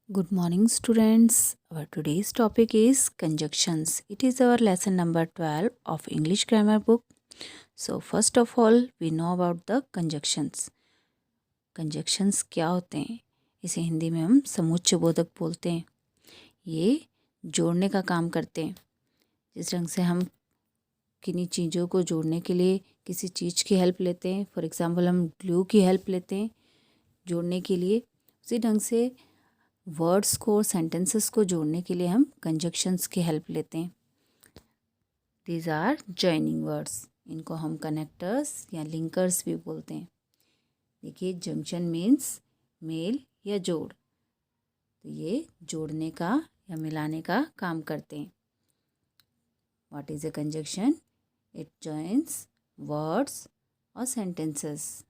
Good morning, students. Our today's topic is conjunctions. It is our lesson number 12 of English grammar book. So, first of all, we know about the conjunctions. Conjunctions क्या होते हैं? इसे हिंदी में हम समुच्चय बोधक बोलते हैं. ये जोड़ने का काम करते हैं. जिस ढंग से हम किन्हीं चीज़ों को जोड़ने के लिए किसी चीज़ की हेल्प लेते हैं. फॉर एग्जाम्पल हम ग्लू की हेल्प लेते हैं जोड़ने के लिए. उसी ढंग से वर्ड्स को और सेंटेंसेस को जोड़ने के लिए हम कंजक्शंस की हेल्प लेते हैं. These are joining words. इनको हम कनेक्टर्स या लिंकर्स भी बोलते हैं. देखिए, जंक्शन मीन्स मेल या जोड़. तो ये जोड़ने का या मिलाने का काम करते हैं. What is a conjunction? It joins words और sentences.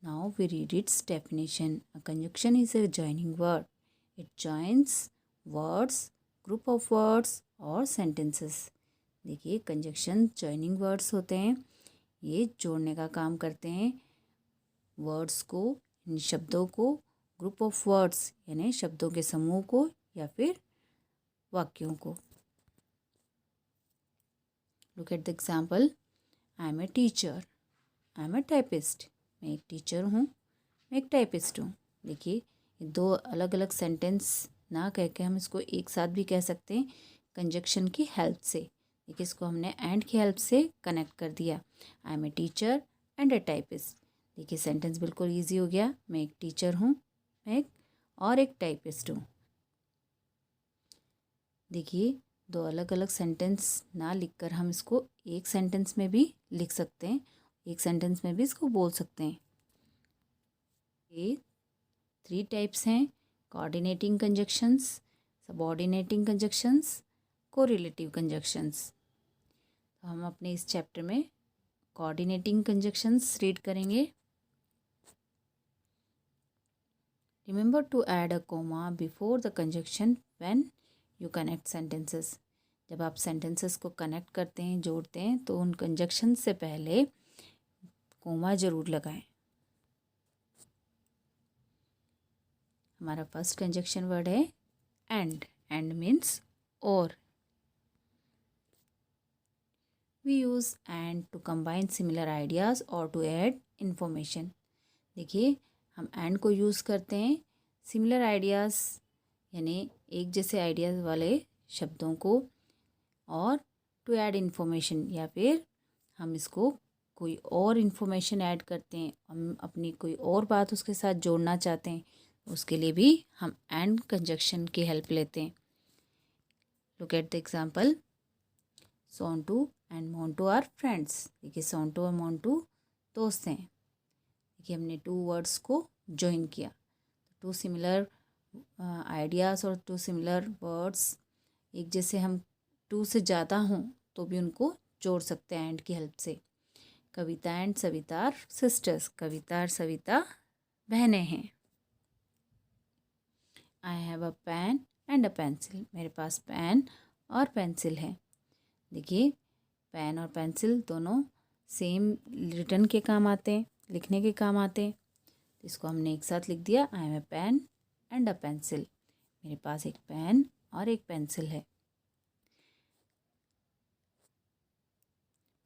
Now we read its definition. A conjunction is a joining word. It joins words, group of words और sentences. देखिए, conjunction joining words होते हैं. ये जोड़ने का काम करते हैं वर्ड्स को, इन शब्दों को, ग्रुप ऑफ वर्ड्स यानी शब्दों के समूह को या फिर वाक्यों को. Look at the example. I am a teacher. I am a typist. मैं एक टीचर हूँ, मैं एक टाइपिस्ट हूँ. देखिए, ये दो अलग अलग सेंटेंस ना कह के हम इसको एक साथ भी कह सकते हैं कंजक्शन की हेल्प से. देखिए, इसको हमने एंड की हेल्प से कनेक्ट कर दिया. I am a teacher and a typist. देखिए, सेंटेंस बिल्कुल ईजी हो गया. मैं एक टीचर हूँ, मैं एक टाइपिस्ट हूँ. देखिए, दो अलग अलग सेंटेंस ना लिखकर हम इसको एक सेंटेंस में भी लिख सकते हैं. एक सेंटेंस में भी इसको बोल सकते हैं. ये 3 टाइप्स हैं: coordinating conjunctions, subordinating conjunctions, correlative conjunctions. तो हम अपने इस चैप्टर में कोऑर्डिनेटिंग कंजक्शंस रीड करेंगे. Remember to add a comma before the conjunction when you connect sentences. जब आप सेंटेंसेस को कनेक्ट करते हैं, जोड़ते हैं, तो उन कंजक्शन से पहले कोमा ज़रूर लगाएं. हमारा फर्स्ट कंजक्शन वर्ड है एंड. एंड मीन्स और. We use and to combine similar ideas or to add information. देखिए, हम and को यूज़ करते हैं सिमिलर आइडियाज़ यानी एक जैसे आइडियाज़ वाले शब्दों को, और टू ऐड इन्फॉर्मेशन या फिर हम इसको कोई और इन्फॉर्मेशन ऐड करते हैं, हम अपनी कोई और बात उसके साथ जोड़ना चाहते हैं, उसके लिए भी हम एंड कंजक्शन की हेल्प लेते हैं. Look at the example. Sontu and Montu are friends. देखिए, सोंटू और मोंटू दोस्त हैं. देखिए, हमने 2 वर्ड्स को ज्वाइन किया. 2 सिमिलर आइडियाज़ और 2 सिमिलर वर्ड्स एक जैसे हम 2 से ज़्यादा हों तो भी उनको जोड़ सकते हैं एंड की हेल्प से. Kavita and Savita are sisters. Kavita और सविता बहनें हैं. I have a pen and a pencil. मेरे पास पेन और पेंसिल है. देखिए, पेन और पेंसिल दोनों सेम रिटर्न के काम आते हैं, लिखने के काम आते हैं. इसको हमने एक साथ लिख दिया. I am a pen and a pencil. मेरे पास एक पेन और एक पेंसिल है.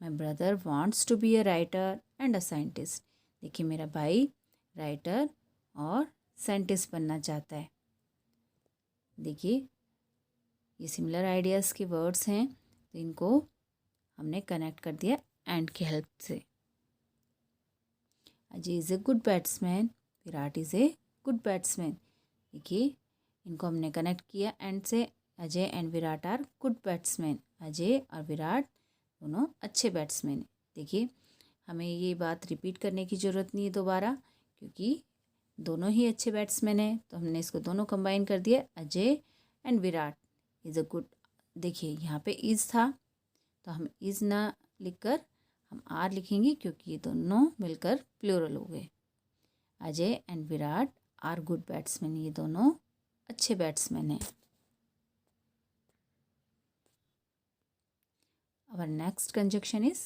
My brother wants to be a writer and a scientist. देखिए, मेरा भाई राइटर और साइंटिस्ट बनना चाहता है. देखिए, ये सिमिलर आइडियाज़ के वर्ड्स हैं, तो इनको हमने कनेक्ट कर दिया एंड की हेल्प से. Ajay is a good batsman. Virat is a good batsman. देखिए, इनको हमने कनेक्ट किया एंड से. Ajay and Virat are good batsman. Ajay और विराट दोनों अच्छे बैट्समैन. देखिए, हमें ये बात रिपीट करने की ज़रूरत नहीं है दोबारा, क्योंकि दोनों ही अच्छे बैट्समैन हैं. तो हमने इसको दोनों कंबाइन कर दिया. Ajay and Virat is a good. देखिए, यहाँ पे इज़ था, तो हम इज़ ना लिखकर हम आर लिखेंगे, क्योंकि ये दोनों मिलकर प्लूरल हो गए. Ajay and Virat are good batsman. ये दोनों अच्छे बैट्समैन हैं. Our next conjunction is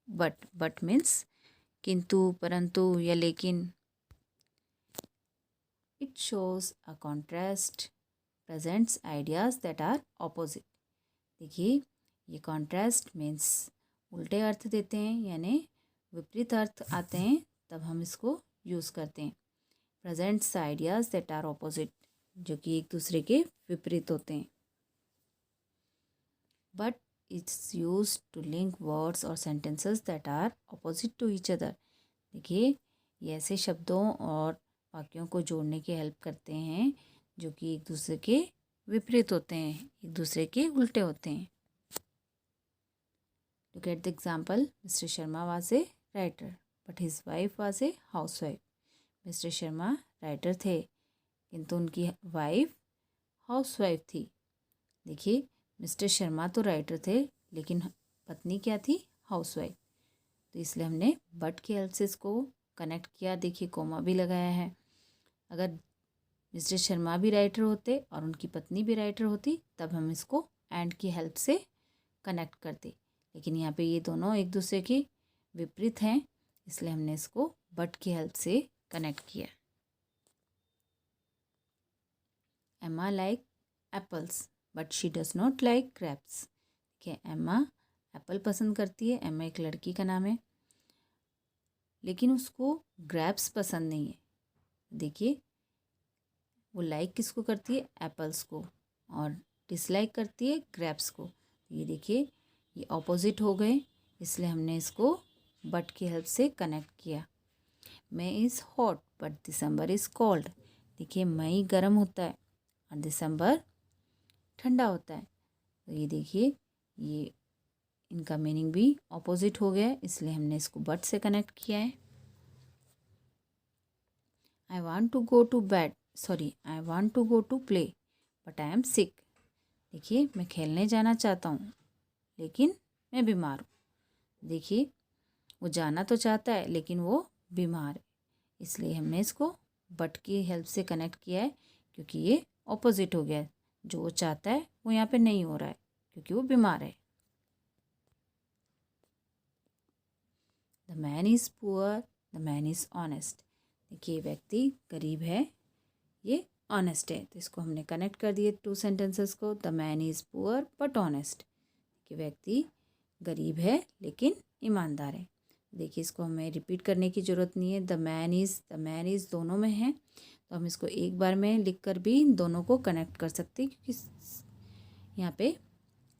but. But means किंतु, परंतु या लेकिन. It shows a contrast, presents ideas that are opposite. देखिए, ये कॉन्ट्रास्ट मीन्स उल्टे अर्थ देते हैं, यानी विपरीत अर्थ आते हैं, तब हम इसको यूज़ करते हैं। Presents ideas that are opposite, जो कि एक दूसरे के विपरीत होते हैं। But it's use to link words और sentences that are opposite to each other. देखिए, ये ऐसे शब्दों और वाक्यों को जोड़ने की हेल्प करते हैं जो कि एक दूसरे के विपरीत होते हैं, एक दूसरे के उल्टे होते हैं। Look at the example. Mr. Sharma was a writer, but his wife was a housewife. Mister Sharma writer थे, किंतु उनकी वाइफ हाउसवाइफ थी। देखिए, मिस्टर शर्मा तो राइटर थे, लेकिन पत्नी क्या थी? हाउसवाइफ। तो इसलिए हमने बट की हेल्प से इसको कनेक्ट किया। देखिए, कोमा भी लगाया है। अगर मिस्टर शर्मा भी राइटर होते और उनकी पत्नी भी राइटर होती, तब हम इसको एंड की हेल्प से कनेक्ट करते, लेकिन यहाँ पे ये दोनों एक दूसरे के विपरीत हैं, इसलिए हमने इसको बट की हेल्प से कनेक्ट किया। Emma like apples but she does not like grapes. ठीक है, एम्मा एप्पल पसंद करती है। एम्मा एक लड़की का नाम है, लेकिन उसको ग्रेप्स पसंद नहीं है। देखिए, वो लाइक किसको करती है? एप्पल्स को, और डिसलाइक करती है ग्रेप्स को। ये देखिए, ये ऑपोजिट हो गए, इसलिए हमने इसको बट की हेल्प से कनेक्ट किया। May is hot but December is cold. देखिए, मई गर्म होता है और दिसंबर ठंडा होता है। तो ये देखिए, ये इनका मीनिंग भी ऑपोजिट हो गया, इसलिए हमने इसको बट से कनेक्ट किया है। I want to go to bed, sorry, I want to go to play but I am sick. देखिए, मैं खेलने जाना चाहता हूँ, लेकिन मैं बीमार हूँ। देखिए, वो जाना तो चाहता है, लेकिन वो बीमार है, इसलिए हमने इसको बट की हेल्प से कनेक्ट किया है, क्योंकि ये ऑपोजिट हो गया है। जो वो चाहता है वो यहाँ पे नहीं हो रहा है, क्योंकि वो बीमार है। The man is poor, the man is honest. देखिए, व्यक्ति गरीब है, ये ऑनेस्ट है, तो इसको हमने कनेक्ट कर दिए टू सेंटेंसेस को। The man is poor but honest, कि व्यक्ति गरीब है लेकिन ईमानदार है। देखिए, इसको हमें रिपीट करने की ज़रूरत नहीं है। द मैन इज़ दोनों में है, तो हम इसको एक बार में लिख कर भी दोनों को कनेक्ट कर सकते हैं, क्योंकि यहाँ पे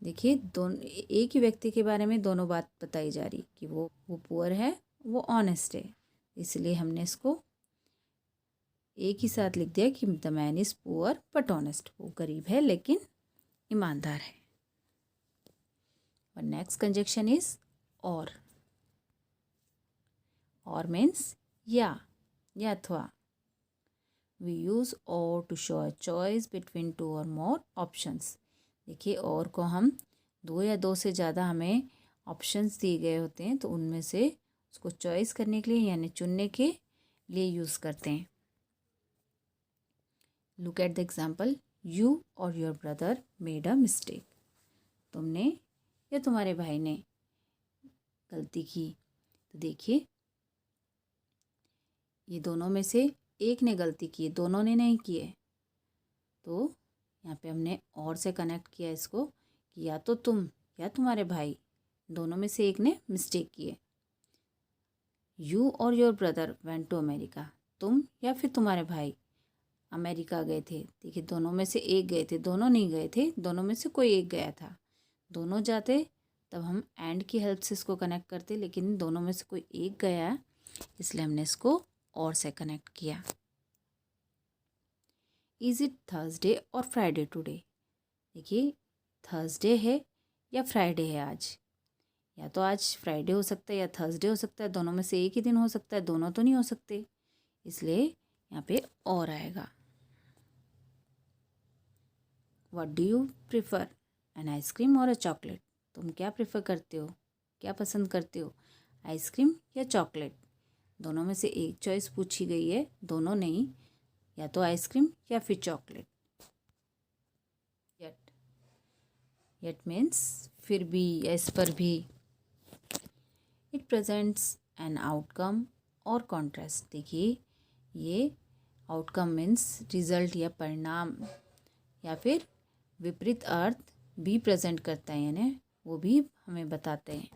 देखिए, दोनों एक ही व्यक्ति के बारे में दोनों बात बताई जा रही, कि वो पुअर है, वो ऑनेस्ट है, इसलिए हमने इसको एक ही साथ लिख दिया कि the man is poor but honest. वो गरीब है लेकिन ईमानदार है। और next conjunction is or means या अथवा। We use or to show a choice between two or more options. देखिए, और को हम दो या दो से ज़्यादा हमें ऑप्शंस दिए गए होते हैं, तो उनमें से उसको चॉइस करने के लिए, यानी चुनने के लिए यूज़ करते हैं। Look at the example, you और your brother made a mistake. तुमने या तुम्हारे भाई ने गलती की। तो देखिए, ये दोनों में से एक ने गलती की, दोनों ने नहीं की है, तो यहाँ पे हमने और से कनेक्ट किया इसको, कि या तो तुम या तुम्हारे भाई, दोनों में से एक ने मिस्टेक की है। यू और your brother went to America. तुम या फिर तुम्हारे भाई अमेरिका गए थे। देखिए, दोनों में से एक गए थे, दोनों नहीं गए थे, दोनों में से कोई एक गया था। दोनों जाते तब हम एंड की हेल्प से इसको कनेक्ट करते, लेकिन दोनों में से कोई एक गया, इसलिए हमने इसको और से कनेक्ट किया। इज़ इट थर्सडे और फ्राइडे टुडे। देखिए, थर्सडे है या फ्राइडे है आज, या तो आज फ्राइडे हो सकता है या थर्सडे हो सकता है, दोनों में से एक ही दिन हो सकता है, दोनों तो नहीं हो सकते, इसलिए यहाँ पे और आएगा। What do you prefer, an ice cream और अ चॉकलेट। तुम क्या प्रेफर करते हो, क्या पसंद करते हो, आइसक्रीम या चॉकलेट। दोनों में से एक चॉइस पूछी गई है, दोनों नहीं, या तो आइसक्रीम या फिर चॉकलेट। येट, येट मीन्स फिर भी या इस पर भी। इट प्रेजेंट्स एन आउटकम और कॉन्ट्रास्ट। देखिए, ये आउटकम मीन्स रिजल्ट या परिणाम, या फिर विपरीत अर्थ भी प्रेजेंट करता है, यानी वो भी हमें बताते हैं.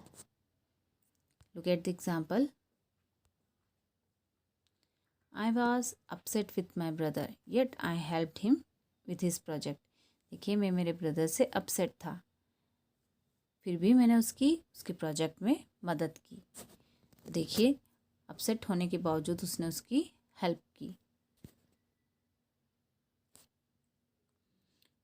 Look at the example. I was upset with my brother, yet I helped him with his project. देखिए, मैं मेरे ब्रदर से अपसेट था, फिर भी मैंने उसके प्रोजेक्ट में मदद की. देखिए, अपसेट होने के बावजूद उसने उसकी हेल्प की.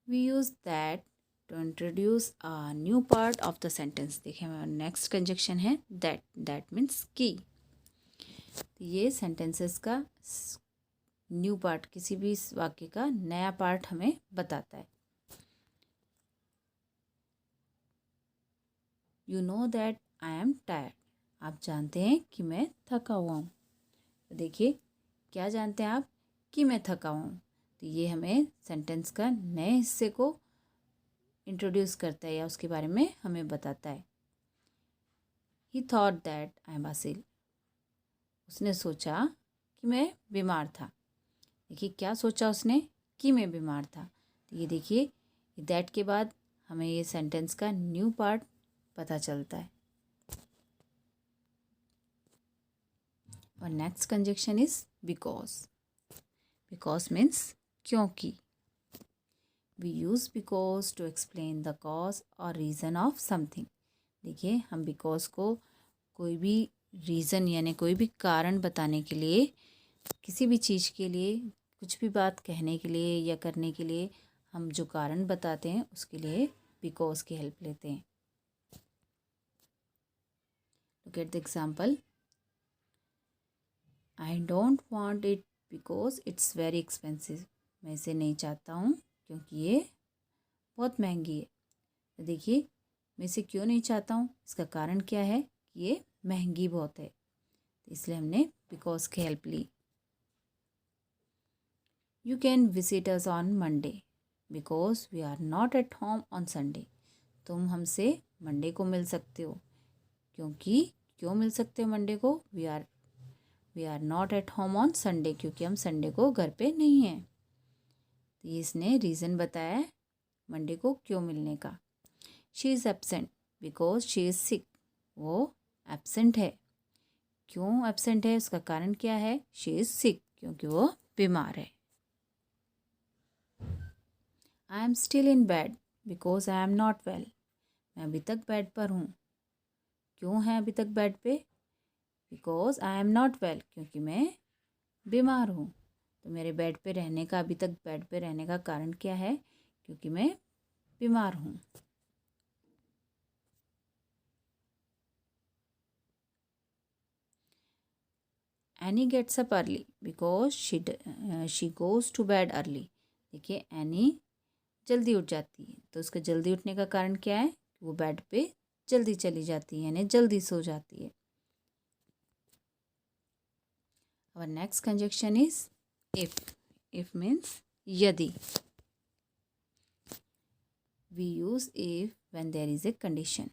We use that to introduce a new part of the sentence. देखिए, हमारा नेक्स्ट कंजक्शन है that. That means की. ये सेंटेंसेस का न्यू पार्ट, किसी भी वाक्य का नया पार्ट हमें बताता है. You know that I am tired. आप जानते हैं कि मैं थका हुआ हूँ. तो देखिए, क्या जानते हैं आप कि मैं थका हुआ हूँ. तो ये हमें सेंटेंस का नए हिस्से को इंट्रोड्यूस करता है या उसके बारे में हमें बताता है. He thought that I am वासिल. उसने सोचा कि मैं बीमार था. देखिए, क्या सोचा उसने कि मैं बीमार था. तो ये देखिए, दैट के बाद हमें ये सेंटेंस का न्यू पार्ट पता चलता है. और next conjunction is because. Because means क्योंकि. We use because to explain the cause और रीज़न ऑफ समथिंग. देखिए, हम बिकॉज को कोई भी रीज़न यानी कोई भी कारण बताने के लिए, किसी भी चीज़ के लिए, कुछ भी बात कहने के लिए या करने के लिए हम जो कारण बताते हैं उसके लिए बिकॉज की हेल्प लेते हैं. Look at the example. I don't want it because it's very expensive. मैं इसे नहीं चाहता हूँ क्योंकि ये बहुत महंगी है. तो देखिए, मैं इसे क्यों नहीं चाहता हूँ, इसका कारण क्या है कि ये महंगी बहुत है. तो इसलिए हमने बिकॉज की हेल्प ली. You can visit us on Monday because we are not at home on Sunday. तुम हमसे मंडे को मिल सकते हो क्योंकि, क्यों मिल सकते हो मंडे को, we are not at home on Sunday, क्योंकि हम संडे को घर पे नहीं हैं. तो इसने रीज़न बताया है मंडे को क्यों मिलने का. She is absent because she is sick. वो एब्सेंट है. क्यों एब्सेंट है, उसका कारण क्या है. शी इज़ सिक, क्योंकि वो बीमार है. I am still in bed because I am not well. मैं अभी तक बेड पर हूँ. क्यों है अभी तक बेड पे, because I am not well, क्योंकि मैं बीमार हूँ. तो मेरे बेड पे रहने का, अभी तक बेड पे रहने का कारण क्या है, क्योंकि मैं बीमार हूँ. Annie gets up early because she goes to bed early. देखिए, एनी जल्दी उठ जाती है, तो उसका जल्दी उठने का कारण क्या है, वो बेड पे जल्दी चली जाती है, यानी जल्दी सो जाती है. Our next conjunction is if. If means यदि. We use if when there is a condition.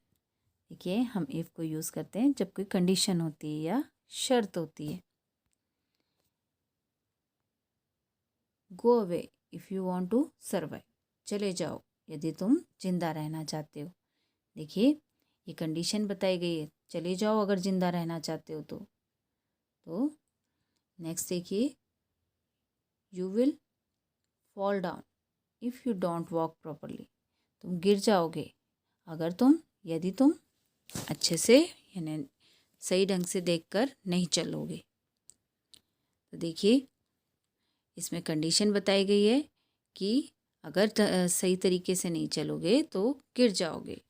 देखिए, हम if को यूज़ करते हैं जब कोई कंडीशन होती है या शर्त होती है. Go away if you want to survive. चले जाओ यदि तुम जिंदा रहना चाहते हो. देखिए, ये कंडीशन बताई गई है, चले जाओ अगर जिंदा रहना चाहते हो तो. नेक्स्ट देखिए, you will fall down if you don't walk properly. तुम गिर जाओगे यदि तुम अच्छे से यानी सही ढंग से देखकर नहीं चलोगे. तो देखिए, इसमें कंडीशन बताई गई है कि अगर सही तरीके से नहीं चलोगे तो गिर जाओगे.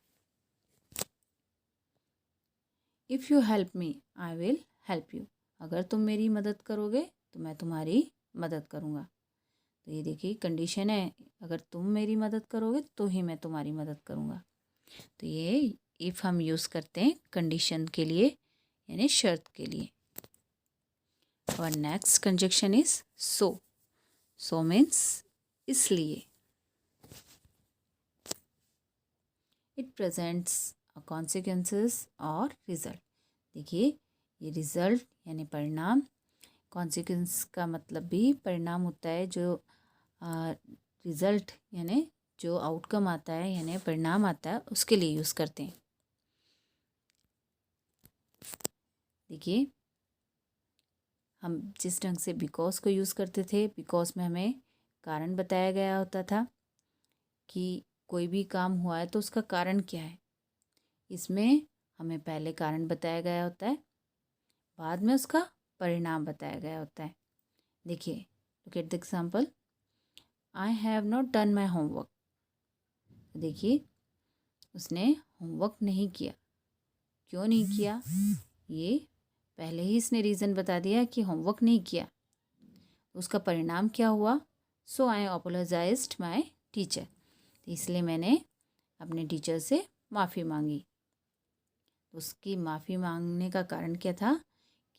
If you help me I will help you. अगर तुम मेरी मदद करोगे तो मैं तुम्हारी मदद करूँगा. तो ये देखिए, कंडीशन है, अगर तुम मेरी मदद करोगे तो ही मैं तुम्हारी मदद करूँगा. तो ये इफ़ हम यूज़ करते हैं कंडीशन के लिए यानी शर्त के लिए. और next conjunction is so. So means इसलिए. इट प्रेजेंट्स कॉन्सिक्वेंसेस और रिजल्ट. देखिए, ये रिजल्ट यानी परिणाम कॉन्सिक्वेंस का मतलब भी परिणाम होता है, जो रिजल्ट यानी जो आउटकम आता है यानी परिणाम आता है उसके लिए यूज़ करते हैं। देखिए, हम जिस ढंग से बिकॉज को यूज़ करते थे, बिकॉज में हमें कारण बताया गया होता था कि कोई भी काम हुआ है तो उसका कारण क्या है। इसमें हमें पहले कारण बताया गया होता है, बाद में उसका परिणाम बताया गया होता है। देखिए, look at the example, I have not done my homework. देखिए, उसने होमवर्क नहीं किया। क्यों नहीं किया, ये पहले ही इसने रीज़न बता दिया कि होमवर्क नहीं किया। उसका परिणाम क्या हुआ, सो आई अपोलोजाइज्ड माई टीचर। इसलिए मैंने अपने टीचर से माफ़ी मांगी। उसकी माफ़ी मांगने का कारण क्या था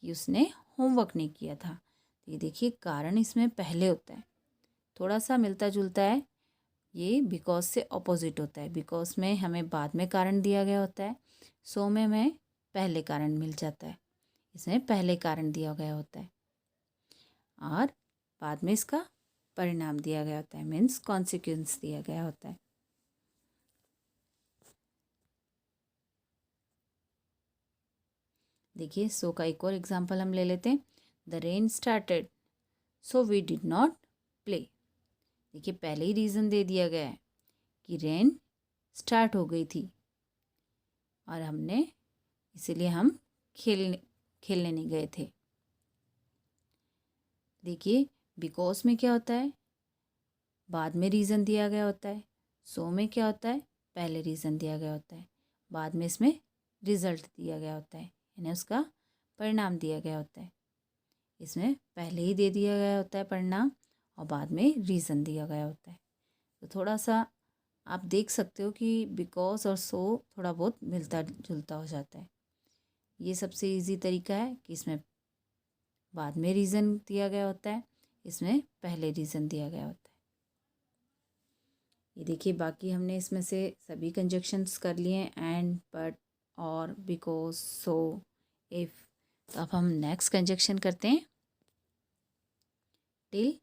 कि उसने होमवर्क नहीं किया था। तो ये देखिए, कारण इसमें पहले होता है, थोड़ा सा मिलता जुलता है। ये बिकॉज से अपोजिट होता है। बिकॉज में हमें बाद में कारण दिया गया होता है, सो में हमें पहले कारण मिल जाता है। इसमें पहले कारण दिया गया होता है और बाद में इसका परिणाम दिया गया होता है, मीन्स कॉन्सिक्वेंस दिया गया होता है। देखिए, सो का एक और एग्जाम्पल हम ले लेते हैं। The rain started so we did not play. देखिए, पहले ही रीज़न दे दिया गया है कि रेन स्टार्ट हो गई थी और हमने इसीलिए हम खेलने नहीं गए थे। देखिए, बिकॉज में क्या होता है, बाद में रीज़न दिया गया होता है। सो में क्या होता है, पहले रीज़न दिया गया होता है, बाद में इसमें रिजल्ट दिया गया होता है, यानी उसका परिणाम दिया गया होता है। इसमें पहले ही दे दिया गया होता है परिणाम और बाद में रीज़न दिया गया होता है। तो थोड़ा सा आप देख सकते हो कि बिकॉज और सो थोड़ा बहुत मिलता जुलता हो जाता है। ये सबसे इजी तरीका है कि इसमें बाद में रीज़न दिया गया होता है, इसमें पहले रीज़न दिया गया होता है। ये देखिए, बाकी हमने इसमें से सभी कंजक्शंस कर लिए हैं, एंड, बट, और, बिकॉज, सो, इफ। तो अब हम नेक्स्ट कंजक्शन करते हैं, टिल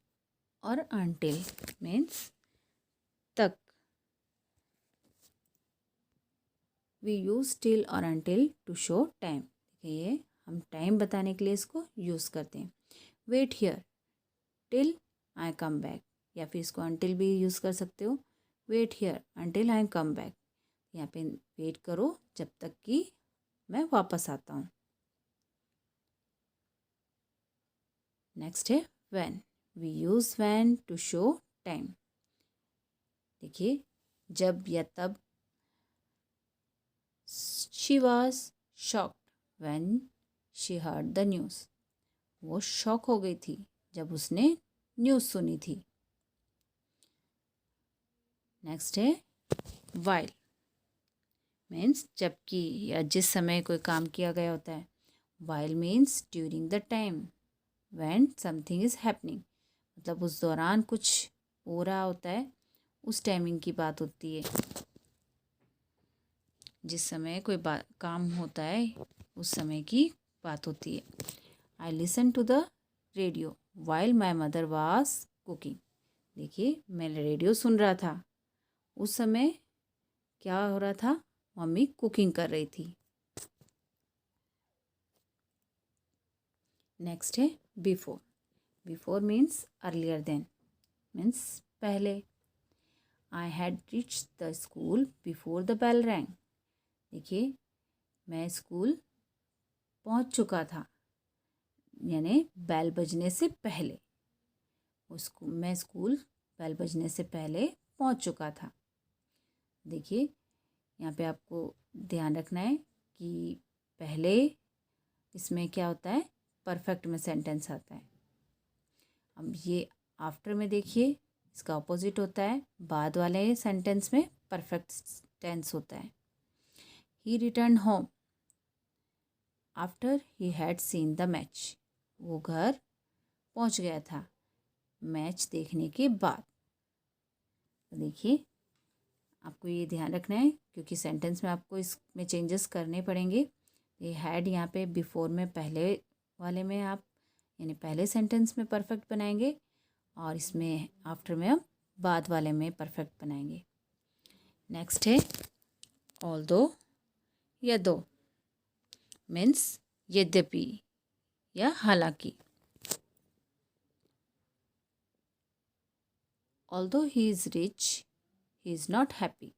और अनटिल, मीन्स तक। वी यूज़ टिल और अनटिल टू शो टाइम। देखिए, हम टाइम बताने के लिए इसको यूज़ करते हैं। Wait here till I come back, या फिर इसको अनटिल भी यूज़ कर सकते हो। Wait here until I come back, यहाँ पे वेट करो जब तक कि मैं वापस आता हूँ। नेक्स्ट है when. We use when to show time. देखिए, जब या तब। She was shocked when she heard the news. वो शॉक हो गई थी जब उसने न्यूज़ सुनी थी। नेक्स्ट है वाइल, मीन्स जबकि या जिस समय कोई काम किया गया होता है। While means during the time when something is happening, मतलब उस दौरान कुछ हो रहा होता है, उस टाइमिंग की बात होती है। जिस समय कोई काम होता है उस समय की बात होती है। I listen to the radio while my mother was cooking. देखिए, मैं रेडियो सुन रहा था, उस समय क्या हो रहा था, मम्मी कुकिंग कर रही थी। नेक्स्ट है before. Before means earlier than, means पहले। I had reached the school before the bell rang. देखिए, मैं स्कूल पहुंच चुका था, यानी बैल बजने से पहले। मैं स्कूल बैल बजने से पहले पहुंच चुका था। देखिए, यहाँ पे आपको ध्यान रखना है कि पहले इसमें क्या होता है, परफेक्ट में सेंटेंस आता है। अब ये आफ्टर में देखिए, इसका ऑपोजिट होता है, बाद वाले सेंटेंस में परफेक्ट टेंस होता है। He return home after he had seen the match. वो घर पहुंच गया था मैच देखने के बाद। तो देखिए, आपको ये ध्यान रखना है क्योंकि सेंटेंस में आपको इसमें चेंजेस करने पड़ेंगे। ये हैड यहाँ पे बिफोर में पहले वाले में आप यानी पहले सेंटेंस में परफेक्ट बनाएंगे और इसमें आफ्टर में हम बाद वाले में परफेक्ट बनाएंगे। नेक्स्ट है ऑल्दो या दो, मीन्स यद्यपि या हालांकि। Although he is rich he is not happy.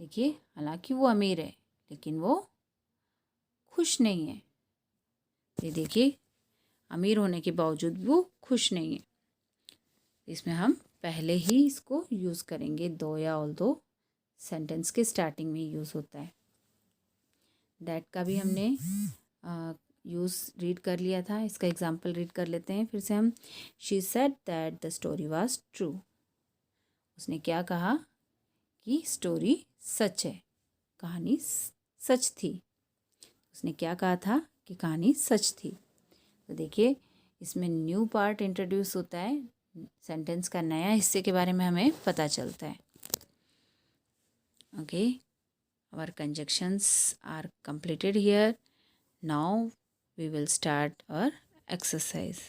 देखिए, हालांकि वो अमीर है लेकिन वो खुश नहीं है। ये देखिए, अमीर होने के बावजूद वो खुश नहीं है। इसमें हम पहले ही इसको यूज़ करेंगे, दो या ऑल्दो सेंटेंस के स्टार्टिंग में यूज़ होता है। दैट का भी हमने यूज़ रीड कर लिया था। इसका एग्जाम्पल रीड कर लेते हैं फिर से हम। She said that the story was true. उसने क्या कहा कि स्टोरी सच है, कहानी सच थी। उसने क्या कहा था कि कहानी सच थी। तो देखिए, इसमें न्यू पार्ट इंट्रोड्यूस होता है, सेंटेंस का नया हिस्से के बारे में हमें पता चलता है। Okay, our conjunctions are completed here. Now we will start our exercise.